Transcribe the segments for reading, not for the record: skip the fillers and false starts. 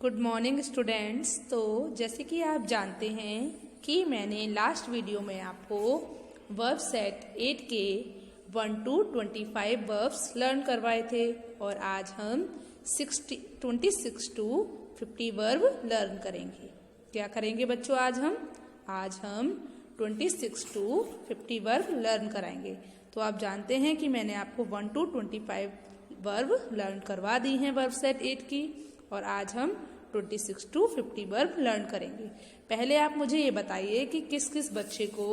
Good morning students. तो जैसे कि आप जानते हैं कि मैंने लास्ट वीडियो में आपको वर्ब सेट 8 के 1 to 25 वर्ब्स लर्न करवाए थे और आज हम 26 to 50 वर्ब लर्न करेंगे। क्या करेंगे बच्चों? आज हम 26 to 50 वर्ब लर्न कराएंगे। तो आप जानते हैं कि मैंने आपको 1 to 25 वर्ब लर्न करवा दी हैं वर्ब सेट 8 की, और आज हम 26 to 50 वर्ब लर्न करेंगे। पहले आप मुझे ये बताइए कि किस किस बच्चे को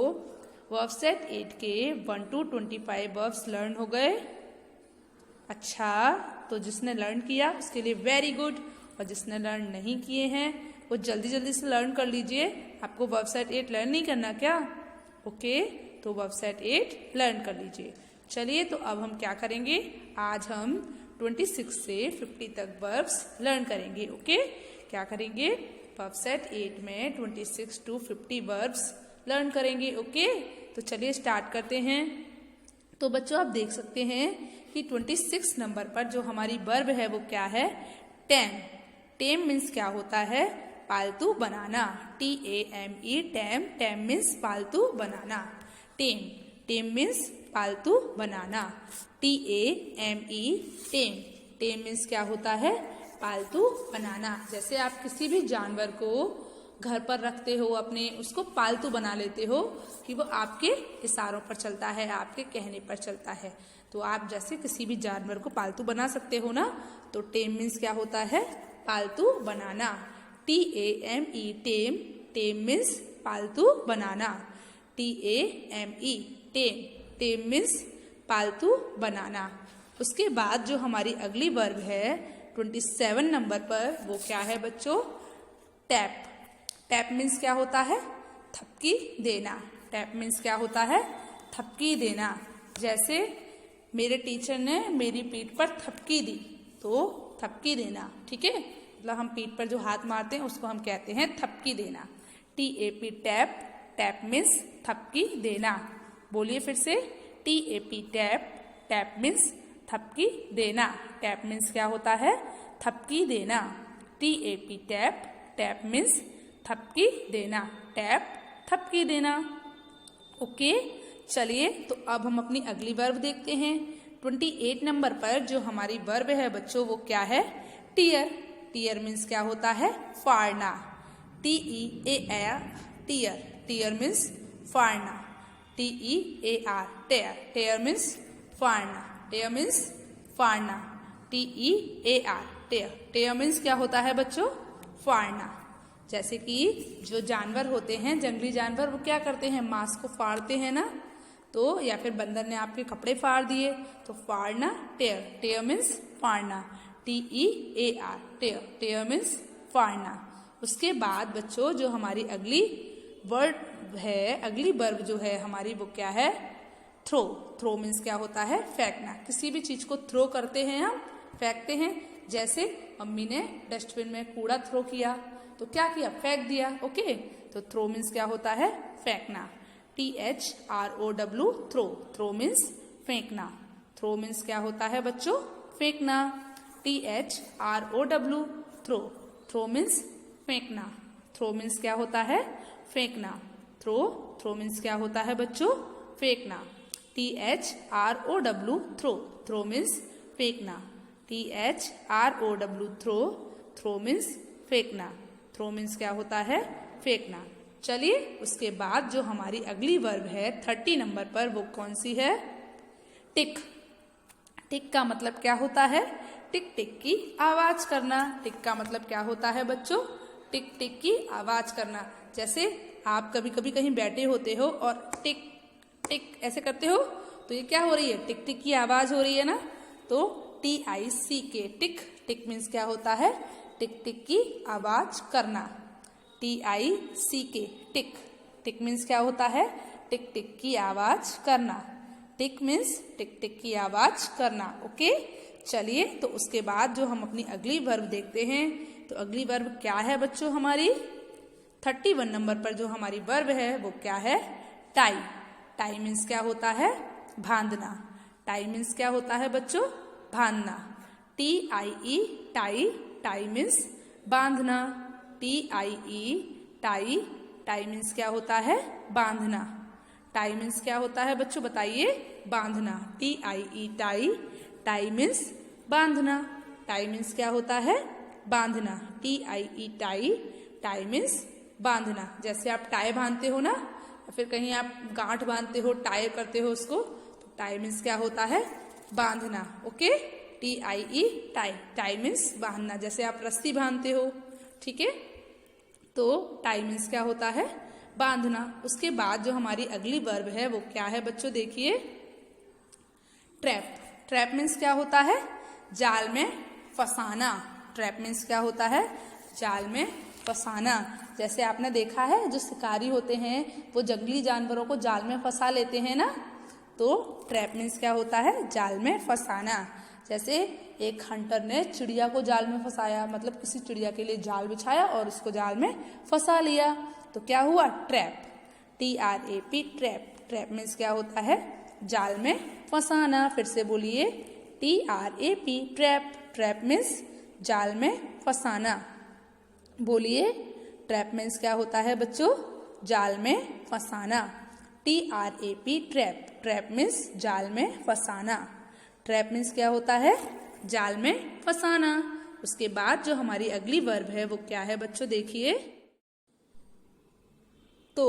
वर्ब सेट 8 के 1 to 25 वर्ब्स लर्न हो गए। अच्छा, तो जिसने लर्न किया उसके लिए वेरी गुड, और जिसने लर्न नहीं किए हैं वो जल्दी जल्दी से लर्न कर लीजिए। आपको वर्ब सेट 8 लर्न नहीं करना क्या? ओके, तो वर्ब सेट 8 लर्न कर लीजिए। चलिए, तो अब हम क्या करेंगे? आज हम 26 से 50 तक वर्ब्स लर्न करेंगे। ओके, क्या करेंगे? वर्ब सेट 8 में 26 to 50 वर्ब्स लर्न करेंगे। ओके, तो चलिए स्टार्ट करते हैं। तो बच्चों आप देख सकते हैं कि 26 नंबर पर जो हमारी वर्ब है वो क्या है? टेम। टेम मीन्स क्या होता है? पालतू बनाना। TAME, टेम। टेम मीन्स पालतू बनाना। टेम। टेम मीन्स पालतू बनाना। TAME, टेम। टेम मीन्स क्या होता है? पालतू बनाना। जैसे आप किसी भी जानवर को घर पर रखते हो, अपने उसको पालतू बना लेते हो कि वो आपके इशारों पर चलता है, आपके कहने पर चलता है। तो आप जैसे किसी भी जानवर को पालतू बना सकते हो ना, तो टेम मीन्स क्या होता है? पालतू बनाना। TAME, टेम। टेम मीन्स पालतू बनाना। TAME, टेम। टेम मीन्स पालतू बनाना। उसके बाद जो हमारी अगली वर्ब है 27 नंबर पर, वो क्या है बच्चों? टैप। टैप मीन्स क्या होता है? थपकी देना। टैप मीन्स क्या होता है? थपकी देना। जैसे मेरे टीचर ने मेरी पीठ पर थपकी दी, तो थपकी देना। ठीक है, मतलब हम पीठ पर जो हाथ मारते हैं उसको हम कहते हैं थपकी देना। TAP, tap. टैप मीन्स थपकी देना। बोलिए फिर से, TAP, टैप। टैप मीन्स थपकी देना। टैप मीन्स क्या होता है? थपकी देना। TAP, tap. टैप मीन्स थपकी देना। टैप, थपकी देना। ओके, चलिए तो अब हम अपनी अगली वर्ब देखते हैं। 28 नंबर पर जो हमारी वर्ब है बच्चों वो क्या है? टीयर। टीयर मीन्स क्या होता है? फाड़ना। TEAR, tear. टीयर मीन्स फाड़ना। TEAR, tear. टेयर मीन्स फाड़ना। टेयर मीन्स फाड़ना। TEAR, tear. टेयर मीन्स क्या होता है बच्चों? फाड़ना। जैसे कि जो जानवर होते हैं, जंगली जानवर, वो क्या करते हैं? मांस को फाड़ते हैं ना, तो या फिर बंदर ने आपके कपड़े फाड़ दिए, तो फाड़ना, टेयर। टेयर मीन्स फाड़ना। TEAR, tear. Tear means फाड़ना। उसके बाद बच्चों जो हमारी अगली वर्ड है, अगली वर्ब जो है हमारी, वो क्या है? थ्रो। थ्रो मीन्स क्या होता है? फेंकना। किसी भी चीज को थ्रो करते हैं हम, फेंकते हैं। जैसे मम्मी ने डस्टबिन में कूड़ा थ्रो किया, तो क्या किया? फेंक दिया। ओके, तो थ्रो मीन्स क्या होता है? फेंकना। THROW, throw. थ्रो मीन्स फेंकना। थ्रो मीन्स क्या होता है बच्चों? फेंकना। THROW, throw. थ्रो मीन्स फेंकना। थ्रो मीन्स क्या होता है? फेंकना। थ्रो। थ्रो मीन्स क्या होता है बच्चों? फेंकना। THROW, throw. थ्रो मीन्स फेंकना। THROW, throw. थ्रो मीन्स फेंकना। थ्रो मीन्स क्या होता है? फेंकना। चलिए, उसके बाद जो हमारी अगली वर्ब है 30 नंबर पर, वो कौन सी है? टिक। टिक का मतलब क्या होता है? टिक टिक की आवाज करना। टिक का मतलब क्या होता है बच्चों? टिक टिक की आवाज करना। जैसे आप कभी कभी कहीं बैठे होते हो और टिक टिक ऐसे करते हो, तो ये क्या हो रही है? टिक टिक की आवाज हो रही है ना। तो TICK, टिक। टिक मीन्स क्या होता है? टिक टिक की आवाज करना। TICK, टिक। टिक मीन्स क्या होता है? टिक टिक की आवाज करना। टिक मीन्स टिक टिक की आवाज करना। ओके, चलिए तो उसके बाद जो हम अपनी अगली वर्ब देखते हैं, तो अगली वर्ब क्या है बच्चों हमारी? 31 नंबर पर जो हमारी वर्ब है वो क्या है? टाई। टाई मीन्स क्या होता है? बांधना। टाई मीन्स क्या होता है बच्चों? बांधना। TIE, tie. टाई मीन्स बांधना, TIE टाई। टाई मीन्स क्या होता है? बांधना। टाई मीन्स क्या होता है बच्चों बताइए? बांधना। TIE tie. टाई मीन्स बांधना। टाई मीन्स क्या होता है? बांधना। TIE tie. टाई मीन्स बांधना। जैसे आप टाई बांधते हो ना, या फिर कहीं आप गांठ बांधते हो, टाई करते हो उसको, तो टाई मीन्स क्या होता है? बांधना। Okay, TIE tie. Tie means बांधना। जैसे आप रस्सी बांधते हो, ठीक है, तो टाई मीन्स क्या होता है? बांधना। उसके बाद जो हमारी अगली वर्ब है वो क्या है बच्चों? देखिए, ट्रैप। ट्रैप मीन्स क्या होता है? जाल में फंसाना। ट्रैप मीन्स क्या होता है? जाल में फंसाना। जैसे आपने देखा है जो शिकारी होते हैं वो जंगली जानवरों को जाल में फंसा लेते हैं ना, तो ट्रैप मीन्स क्या होता है? जाल में फंसाना। जैसे एक हंटर ने चिड़िया को जाल में फंसाया, मतलब किसी चिड़िया के लिए जाल बिछाया और उसको जाल में फंसा लिया, तो क्या हुआ? Trap. TRAP trap. Trap means क्या होता है? जाल में फंसाना। फिर से बोलिए, TRAP ट्रैप। ट्रैप मीन्स जाल में फंसाना। बोलिए, ट्रैप मीन्स क्या होता है बच्चों? जाल में फंसाना। TRAP trap. ट्रैप मीन्स जाल में फंसाना। ट्रैप मीन्स क्या होता है? जाल में फंसाना। उसके बाद जो हमारी अगली वर्ब है वो क्या है बच्चों? देखिए, तो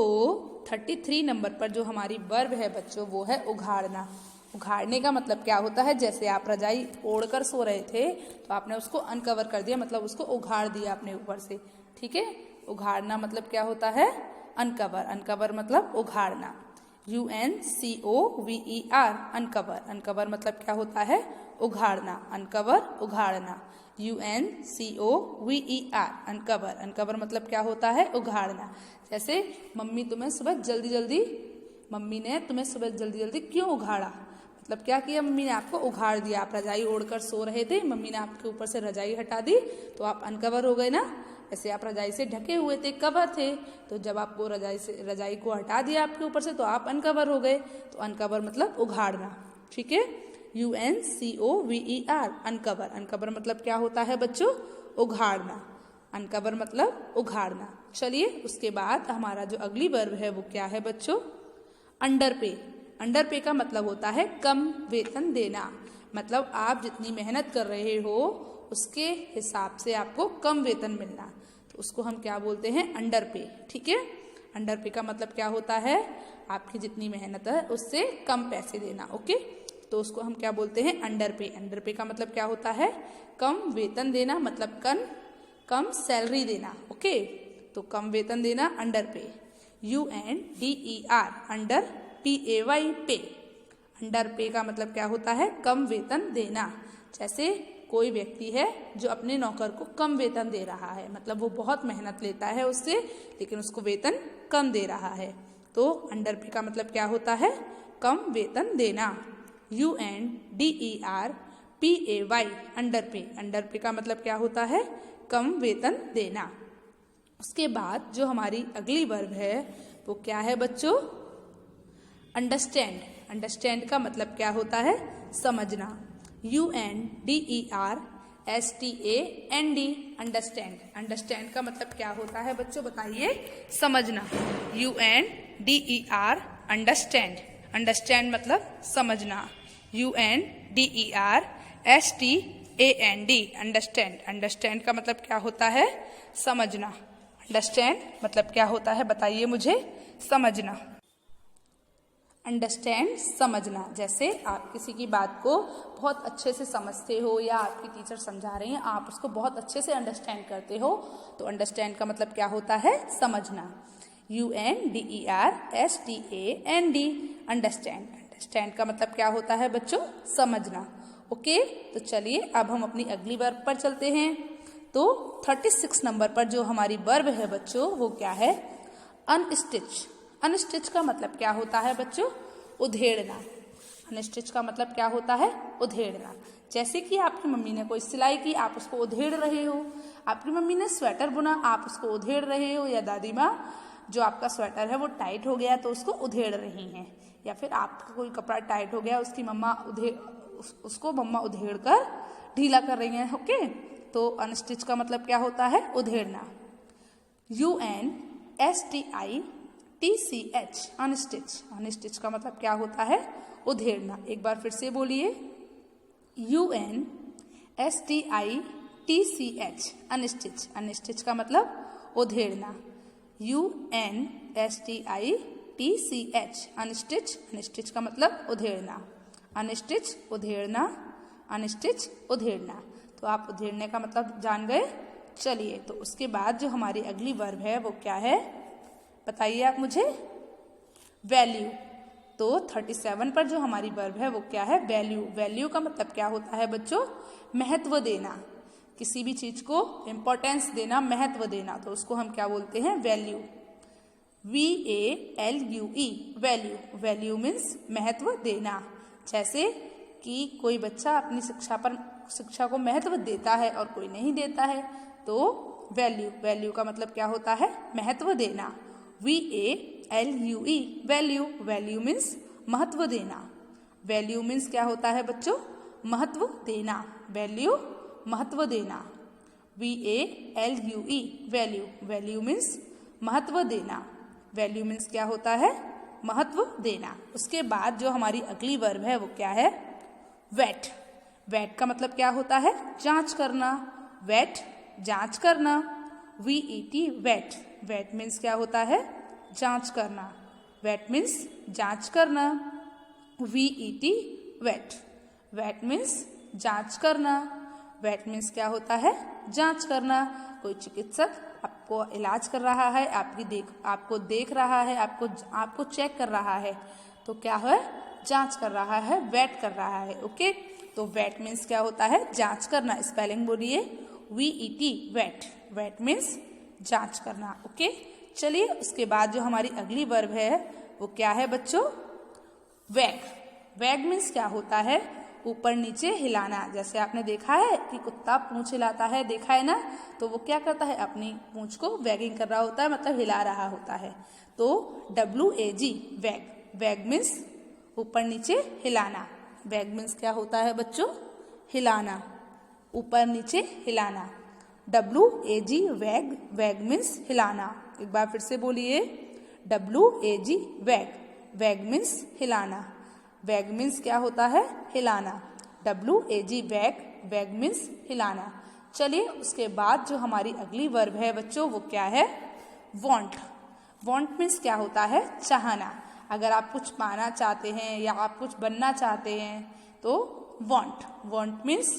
33 नंबर पर जो हमारी वर्ब है बच्चों वो है उघाड़ना। उघाड़ने का मतलब क्या होता है? जैसे आप रजाई ओढ़कर सो रहे थे तो आपने उसको अनकवर कर दिया, मतलब उसको उघाड़ दिया अपने ऊपर से, ठीक है। उघाड़ना मतलब क्या होता है? अनकवर। अनकवर मतलब उघाड़ना। UNCOVER uncover. अनकवर मतलब क्या होता है? उघाड़ना। अनकवर, उघाड़ना। UNCOVER uncover. अनकवर मतलब क्या होता है? उघाड़ना। जैसे मम्मी ने तुम्हें सुबह जल्दी जल्दी क्यों उघाड़ा? मतलब क्या किया? मम्मी ने आपको उघाड़ दिया। आप रजाई ओढ़कर सो रहे थे, मम्मी ने आपके ऊपर से रजाई हटा दी तो आप अनकवर हो गए ना। ऐसे आप रजाई से ढके हुए थे, कवर थे, तो जब आपको रजाई को हटा दिया आपके ऊपर से तो आप अनकवर हो गए। तो अनकवर मतलब उघाड़ना, ठीक है। UNCOVER uncover. अनकवर मतलब क्या होता है बच्चों? उघाड़ना। अनकवर मतलब उघाड़ना। चलिए, उसके बाद हमारा जो अगली वर्ब है वो क्या है बच्चों? अंडरपे। अंडरपे का मतलब होता है कम वेतन देना। मतलब आप जितनी मेहनत कर रहे हो उसके हिसाब से आपको कम वेतन मिलना, तो उसको हम क्या बोलते हैं? अंडरपे, ठीक है। अंडरपे का मतलब क्या होता है? आपकी जितनी मेहनत है उससे कम पैसे देना, ओके। तो उसको हम क्या बोलते हैं? अंडरपे। अंडरपे का मतलब क्या होता है? कम वेतन देना, मतलब कम सैलरी देना, ओके। तो कम वेतन देना, अंडरपे। UNDER अंडर, PAY पे। अंडरपे का मतलब क्या होता है? कम वेतन देना। जैसे कोई व्यक्ति है जो अपने नौकर को कम वेतन दे रहा है, मतलब वो बहुत मेहनत लेता है उससे लेकिन उसको वेतन कम दे रहा है, तो अंडरपे का मतलब क्या होता है? कम वेतन देना। UNDER PAY अंडरपे। अंडरपे का मतलब क्या होता है? कम वेतन देना। उसके बाद जो हमारी अगली वर्ब है वो क्या है बच्चों? अंडरस्टैंड। अंडरस्टैंड का मतलब क्या होता है? समझना। UNDER STAND understand. अंडरस्टैंड का मतलब क्या होता है बच्चों बताइए? समझना। UNDER understand. अंडरस्टैंड मतलब समझना। UNDER STAND understand. अंडरस्टैंड का मतलब क्या होता है? समझना। अंडरस्टैंड मतलब क्या होता है बताइए मुझे? समझना। अंडरस्टैंड समझना। जैसे आप किसी की बात को बहुत अच्छे से समझते हो या आपकी टीचर समझा रहे हैं, आप उसको बहुत अच्छे से अंडरस्टैंड करते हो, तो अंडरस्टैंड का मतलब क्या होता है? समझना। UNDER STAND understand. अंडरस्टैंड का मतलब क्या होता है बच्चों? समझना, ओके। तो चलिए अब हम अपनी अगली वर्ब पर चलते हैं। तो 36 नंबर पर जो हमारी वर्ब है बच्चों वो क्या है? अनस्टिच। अनस्टिच का मतलब क्या होता है बच्चों? उधेड़ना। अनस्टिच का मतलब क्या होता है? उधेड़ना। जैसे कि आपकी मम्मी ने कोई सिलाई की, आप उसको उधेड़ रहे हो। आपकी मम्मी ने स्वेटर बुना, आप उसको उधेड़ रहे हो। या दादी माँ जो आपका स्वेटर है वो टाइट हो गया तो उसको उधेड़ रही हैं। या फिर आपका कोई कपड़ा टाइट हो गया, उसकी मम्मा उसको मम्मा उधेड़ कर ढीला कर रही हैं, ओके। तो अनस्टिच का मतलब क्या होता है? उधेड़ना। UNSTITCH unstitch. अनस्टिच का मतलब क्या होता है? उधेड़ना। एक बार फिर से बोलिए, UNSTITCH अनस्टिच। अनस्टिच का मतलब उधेड़ना। UNSTITCH unstitch. अनस्टिच का मतलब उधेड़ना। Unstitch, उधेड़ना, unstitch, उधेड़ना। तो आप उधेड़ने का मतलब जान गए। चलिए, तो उसके बाद जो हमारी अगली वर्ब है वो क्या है? बताइए आप मुझे। वैल्यू। तो 37 पर जो हमारी वर्ब है वो क्या है? वैल्यू। वैल्यू का मतलब क्या होता है बच्चों? महत्व देना। किसी भी चीज को इंपॉर्टेंस देना, महत्व देना, तो उसको हम क्या बोलते हैं? Value. VALUE value. Value means महत्व देना। जैसे कि कोई बच्चा अपनी शिक्षा को महत्व देता है और कोई नहीं देता है, तो वैल्यू। वैल्यू का मतलब क्या होता है? महत्व देना। VALUE value. वैल्यू मीन्स महत्व देना। वैल्यू मीन्स क्या होता है बच्चों? महत्व देना। वैल्यू, महत्व देना। VALUE value. वैल्यू मीन्स महत्व देना। वैल्यू मीन्स क्या होता है? महत्व देना। उसके बाद जो हमारी अगली वर्ब है वो क्या है? वेट। वेट का मतलब क्या होता है? जांच करना। वेट, जांच करना। VET wait. वेट मीन्स क्या होता है? जांच करना। वेट मीन्स जांच करना। VET wait. वेट मीन्स जांच करना। वेट मीन्स क्या होता है? जांच करना। कोई चिकित्सक आपको इलाज कर रहा है, आपको देख रहा है, आपको चेक कर रहा है, तो क्या है? जांच कर रहा है, वेट कर रहा है। ओके, तो वेट मीन्स क्या होता है? जांच करना। स्पेलिंग बोलिए, VET वेट। वेट मीन्स जांच करना। ओके, चलिए उसके बाद जो हमारी अगली वर्ब है वो क्या है बच्चों? वैग। वैग मीन्स क्या होता है? ऊपर नीचे हिलाना। जैसे आपने देखा है कि कुत्ता पूंछ हिलाता है, देखा है ना? तो वो क्या करता है? अपनी पूंछ को वैगिंग कर रहा होता है, मतलब हिला रहा होता है। तो WAG वैग। वैग मीन्स ऊपर नीचे हिलाना। वैग मीन्स क्या होता है बच्चों? हिलाना, ऊपर नीचे हिलाना। WAG वैग। वैग मीन्स हिलाना। एक बार फिर से बोलिए, WAG वैग। वैग मीन्स हिलाना। वैग मीन्स क्या होता है? हिलाना। WAG वैग। वैग मीन्स हिलाना। चलिए उसके बाद जो हमारी अगली वर्ब है बच्चों वो क्या है? वॉन्ट। वॉन्ट मीन्स क्या होता है? चाहना। अगर आप कुछ पाना चाहते हैं या आप कुछ बनना चाहते हैं तो वॉन्ट। वॉन्ट मीन्स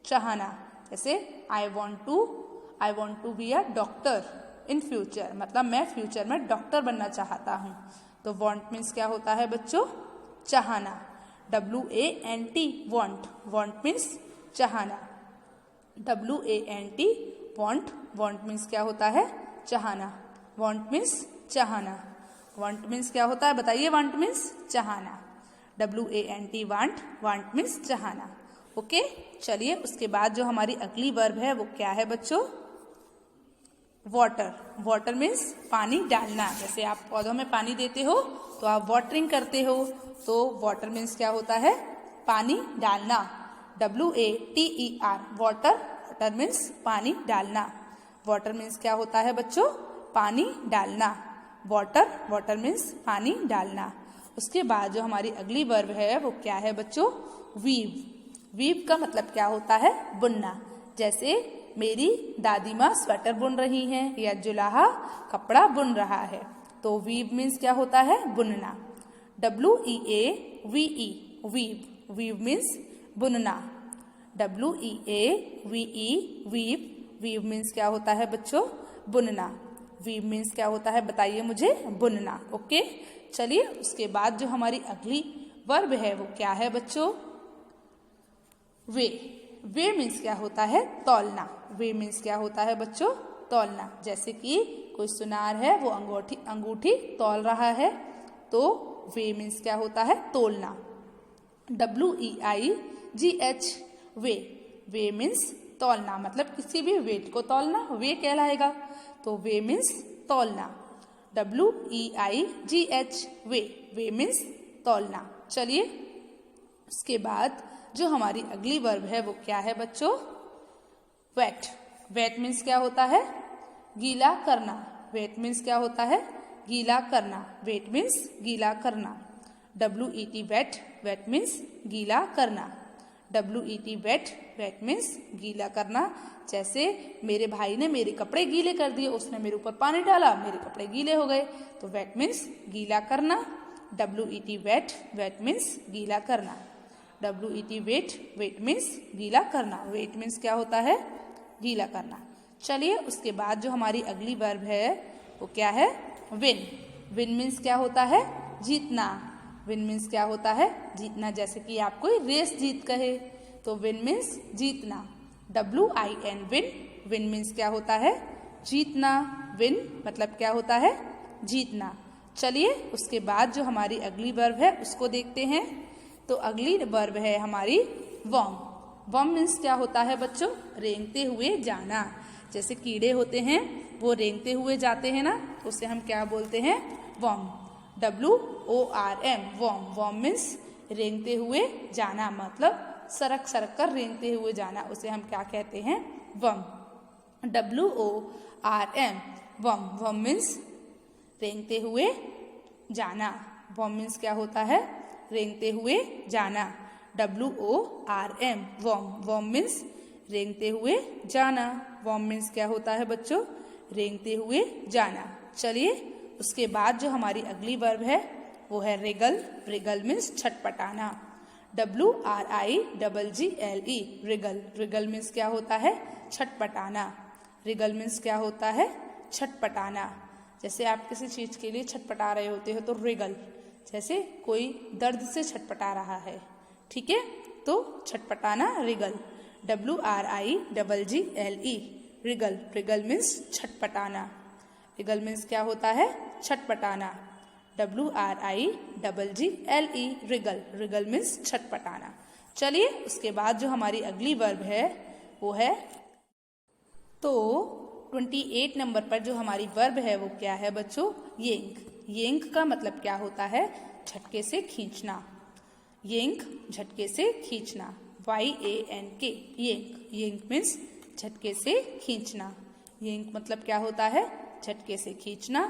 चाहना। जैसे I want to be a doctor in future, मतलब मैं फ्यूचर में डॉक्टर बनना चाहता हूँ। तो वॉन्ट मीन्स क्या होता है बच्चों? चाहना। WANT want. वॉन्ट मीन्स चाहना। WANT want. वॉन्ट मीन्स क्या होता है? चाहना। वॉन्ट मीन्स चाहना। वॉन्ट मीन्स क्या होता है? बताइए। वॉन्ट मीन्स चाहना। WANT want. वांट मीन्स चाहना। ओके, चलिए उसके बाद जो हमारी अगली वर्ब है वो क्या है बच्चों? वाटर। वाटर मीन्स पानी डालना। जैसे आप पौधों में पानी देते हो तो आप वाटरिंग करते हो, तो वाटर मीन्स क्या होता है? पानी डालना। WATER water. वाटर मीन्स पानी डालना। वाटर मीन्स क्या होता है बच्चों? पानी डालना। वाटर। वाटर मीन्स पानी डालना। उसके बाद जो हमारी अगली वर्ब है वो क्या है बच्चों? वीव। वीव का मतलब क्या होता है? बुनना। जैसे मेरी दादी माँ स्वेटर बुन रही हैं या जुलाहा कपड़ा बुन रहा है, तो वीव मीन्स क्या होता है? बुनना। WEAVE weave. वीव मीन्स बुनना। WEAVE weave. वीव मीन्स क्या होता है बच्चों? बुनना। वीव मीन्स क्या होता है? बताइए मुझे। बुनना। ओके, चलिए उसके बाद जो हमारी अगली वर्ब है वो क्या है बच्चों? वे। वे मीन्स क्या होता है? तौलना। वे मीन्स क्या होता है बच्चों? तौलना। जैसे कि कोई सुनार है वो अंगूठी तौल रहा है, तो वे मीन्स क्या होता है? तोलना। WEIGH weigh. वे मीन्स तौलना, मतलब किसी भी वेट को तौलना वे कहलाएगा, तो वे मीन्स तौलना। WEIGH weigh. वे मीन्स तौलना। चलिए उसके बाद जो हमारी अगली वर्ब है वो क्या है बच्चों? वेट। वेट मीन्स क्या होता है? गीला करना। वेट मीन्स क्या होता है? गीला करना। वेट मीन्स गीला करना। WET wait. वेट मीन्स गीला करना। WET wait. वेट मीन्स गीला करना। जैसे मेरे भाई ने मेरे कपड़े गीले कर दिए, उसने मेरे ऊपर पानी डाला, मेरे कपड़े गीले हो गए। तो वेट मीन्स गीला करना। WET wait. वेट मीन्स गीला करना। WET wait. वेट मीन्स गीला करना। वेट मीन्स क्या होता है? गीला करना। चलिए उसके बाद जो हमारी अगली वर्ब है वो क्या है? विन। विन मीन्स क्या होता है? जीतना। विन मीन्स क्या होता है? जीतना। जैसे कि आप कोई रेस जीत कहे तो विन मीन्स जीतना। WIN win. विन मीन्स क्या होता है? जीतना। विन मतलब क्या होता है? जीतना। चलिए उसके बाद जो हमारी अगली वर्ब है उसको देखते हैं। तो अगली वर्ब है हमारी वॉर्म। वॉर्म मीन्स क्या होता है बच्चों? रेंगते हुए जाना। जैसे कीड़े होते हैं वो रेंगते हुए जाते हैं ना, तो उसे हम क्या बोलते हैं? Worm. WORM worm. Worm means रेंगते हुए जाना, मतलब सरक सरक कर रेंगते हुए जाना, उसे हम क्या कहते हैं? Worm. WORM worm. Worm means रेंगते हुए जाना। वर्म मीन्स क्या होता है? रेंगते हुए जाना। WORM worm. वर्म मीन्स रेंगते हुए जाना। वर्म मीन्स क्या होता है बच्चों? रेंगते हुए जाना। चलिए उसके बाद जो हमारी अगली वर्ब है वो है रिगल। रिगल मीन्स छटपटाना। WRIGGLE wriggle. रिगल मीन्स क्या होता है? छटपटाना। रिगल मीन्स क्या होता है? छटपटाना। जैसे आप किसी चीज के लिए छटपटा रहे होते हो तो रिगल, जैसे कोई दर्द से छटपटा रहा है, ठीक है, तो छटपटाना wriggle. WRIGGLE wriggle. Wriggle means छटपटाना। रिगल मीन्स क्या होता है? छटपटाना। WRIGGLE wriggle. रिगल मीन्स छटपटाना। चलिए उसके बाद जो हमारी अगली वर्ब है वो है, तो 28 नंबर पर जो हमारी वर्ब है वो क्या है बच्चों? येंक। येंक का मतलब क्या होता है? झटके से खींचना। येंक झटके से खींचना। YANK येंक। येंक मीन्स झटके से खींचना। येंक मतलब क्या होता है? झटके से खींचना।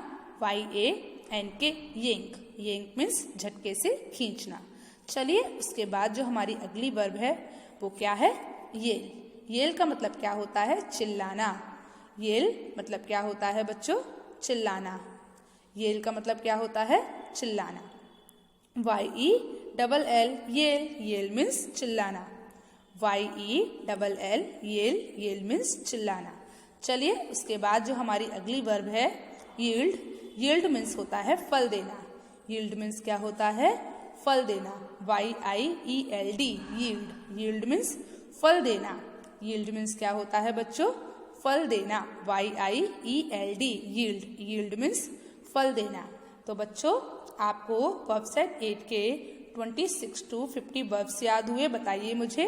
YANK येंक। येंक मीन्स झटके से खींचना। चलिए उसके बाद जो हमारी अगली वर्ब है वो क्या है? येल। येल का मतलब क्या होता है? चिल्लाना। येल मतलब क्या होता है बच्चों? चिल्लाना। येल का मतलब क्या होता है? चिल्लाना। YELL yell. येल मीन्स चिल्लाना। YELL yell. येल मीन्स चिल्लाना। चलिए उसके बाद जो हमारी अगली वर्ब है यील्ड। यील्ड मीन्स होता है फल देना। यील्ड मीन्स क्या होता है? फल देना। YIELD yield. यील्ड मीन्स फल देना। यील्ड मीन्स क्या होता है बच्चों? फल देना। YIELD yield. यील्ड मीन्स फल देना। तो बच्चों आपको वर्ब सेट 8 के 26 to 50 वर्ब्स याद हुए? बताइए मुझे।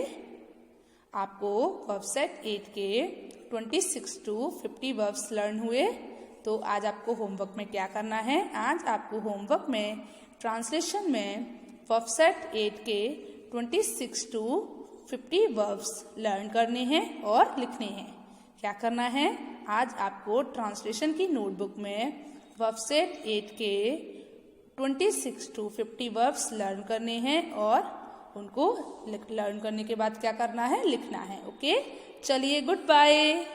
आपको वर्ब सेट 8 के 26 to 50 वर्ब्स लर्न हुए? तो आज आपको होमवर्क में क्या करना है? आज आपको होमवर्क में ट्रांसलेशन में वर्ब सेट 8 के 26 to 50 वर्ब्स लर्न करने हैं और लिखने हैं। क्या करना है? आज आपको ट्रांसलेशन की नोटबुक में वर्ब सेट 8 के 26 to 50 वर्ब्स लर्न करने हैं और उनको लर्न करने के बाद क्या करना है? लिखना है। ओके, चलिए गुड बाय।